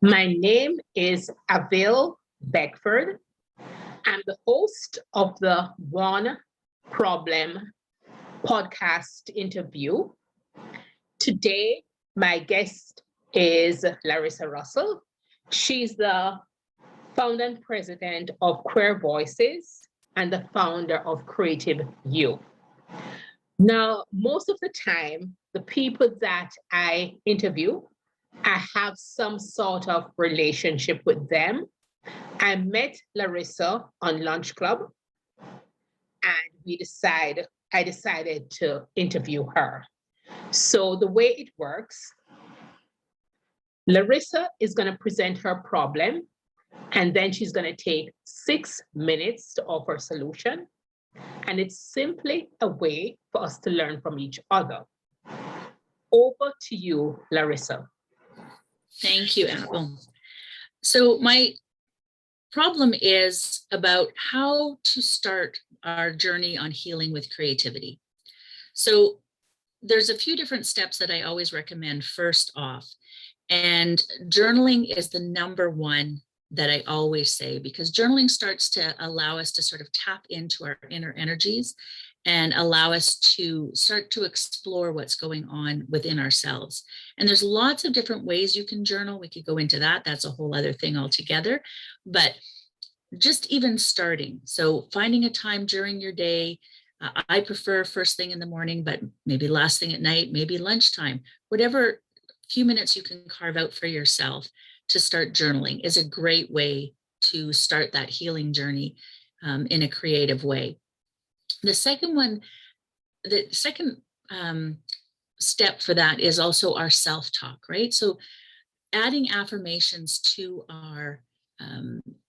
My name is Avil Beckford. I'm the host of the One Problem podcast interview. Today, my guest is Larissa Russell. She's the founder and president of Queer Voices and the founder of Creative You. Now, most of the time, the people that I interview, I have some sort of relationship with them. I met Larissa on Lunch Club, and I decided to interview her. So the way it works, Larissa is going to present her problem, and then she's going to take 6 minutes to offer a solution. And it's simply a way for us to learn from each other. Over to you, Larissa. Thank you, Apple. So my problem is about how to start our journey on healing with creativity. So there's a few different steps that I always recommend first off. And journaling is the number one that I always say, because journaling starts to allow us to sort of tap into our inner energies and allow us to start to explore what's going on within ourselves. And there's lots of different ways you can journal. We could go into that. That's a whole other thing altogether. But just even starting, so finding a time during your day, I prefer first thing in the morning, but maybe last thing at night, maybe lunchtime, whatever few minutes you can carve out for yourself to start journaling is a great way to start that healing journey in a creative way. The second step for that is also our self-talk, right? So adding affirmations to our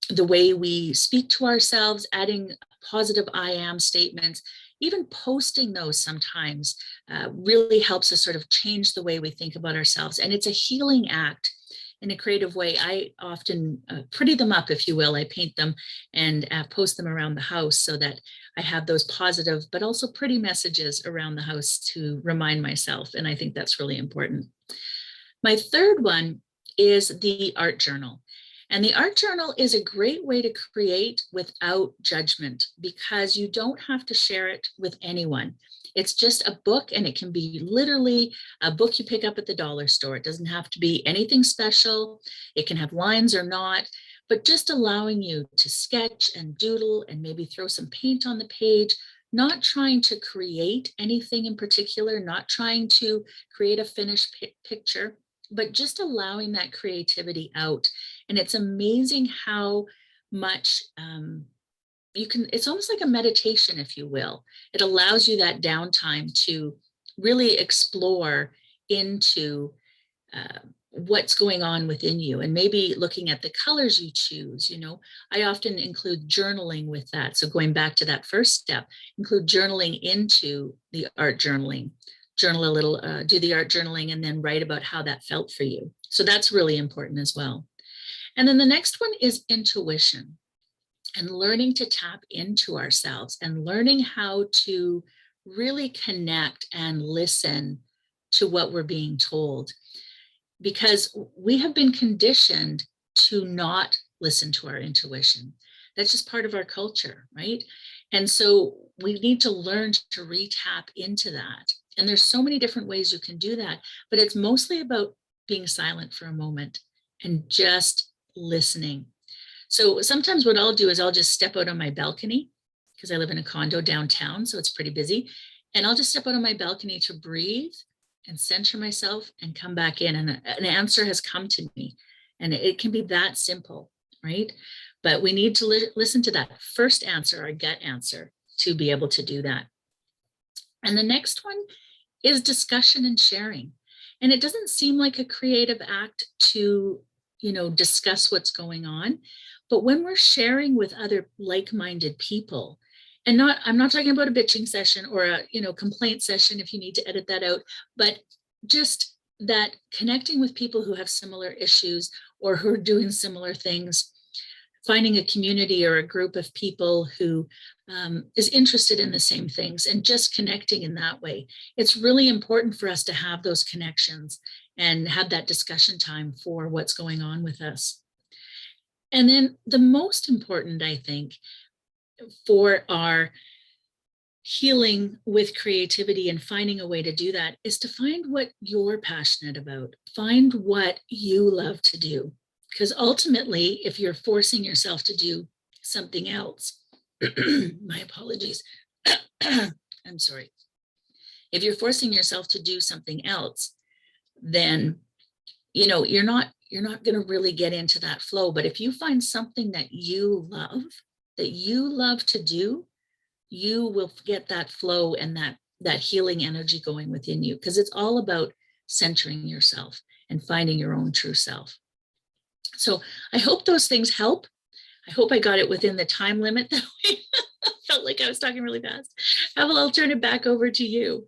the way we speak to ourselves, adding positive I am statements, even posting those sometimes really helps us sort of change the way we think about ourselves. And it's a healing act in a creative way. I often pretty them up, if you will. I paint them and post them around the house so that I have those positive, but also pretty messages around the house to remind myself. And I think that's really important. My third one is the art journal. And the art journal is a great way to create without judgment, because you don't have to share it with anyone. It's just a book, and it can be literally a book you pick up at the dollar store. It doesn't have to be anything special. It can have lines or not, but just allowing you to sketch and doodle and maybe throw some paint on the page, not trying to create anything in particular, not trying to create a finished picture, but just allowing that creativity out. And it's amazing how much it's almost like a meditation, if you will. It allows you that downtime to really explore into what's going on within you, and maybe looking at the colors you choose. You know, I often include journaling with that. So going back to that first step, include journaling into the art journaling. Journal a little, do the art journaling, and then write about how that felt for you. So that's really important as well. And then the next one is intuition, and learning to tap into ourselves and learning how to really connect and listen to what we're being told, because we have been conditioned to not listen to our intuition. That's just part of our culture, right? And so we need to learn to re-tap into that. And there's so many different ways you can do that, but it's mostly about being silent for a moment and just listening. So sometimes what I'll do is I'll just step out on my balcony, because I live in a condo downtown, so it's pretty busy. And I'll just step out on my balcony to breathe and center myself and come back in. And an answer has come to me. And it can be that simple, right? But we need to listen to that first answer, our gut answer, to be able to do that. And the next one is discussion and sharing. And it doesn't seem like a creative act to, discuss what's going on. But when we're sharing with other like-minded people, and I'm not talking about a bitching session or a, complaint session, if you need to edit that out, but just that connecting with people who have similar issues or who are doing similar things, finding a community or a group of people who is interested in the same things, and just connecting in that way. It's really important for us to have those connections and have that discussion time for what's going on with us. And then the most important, I think, for our healing with creativity and finding a way to do that is to find what you're passionate about. Find what you love to do. Because ultimately, if you're forcing yourself to do something else, my apologies. I'm sorry. If you're forcing yourself to do something else, then you're not going to really get into that flow. But if you find something that you love to do, you will get that flow and that healing energy going within you, because it's all about centering yourself and finding your own true self. So I hope those things help. I hope I got it within the time limit that way. I felt like I was talking really fast. Evel, I'll turn it back over to you.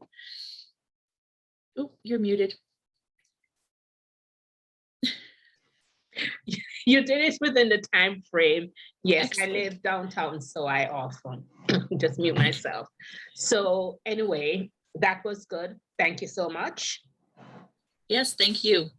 Oh, you're muted. You did it within the time frame. Yes, Excellent. I live downtown, so I often just mute myself. So anyway, that was good. Thank you so much. Yes, thank you.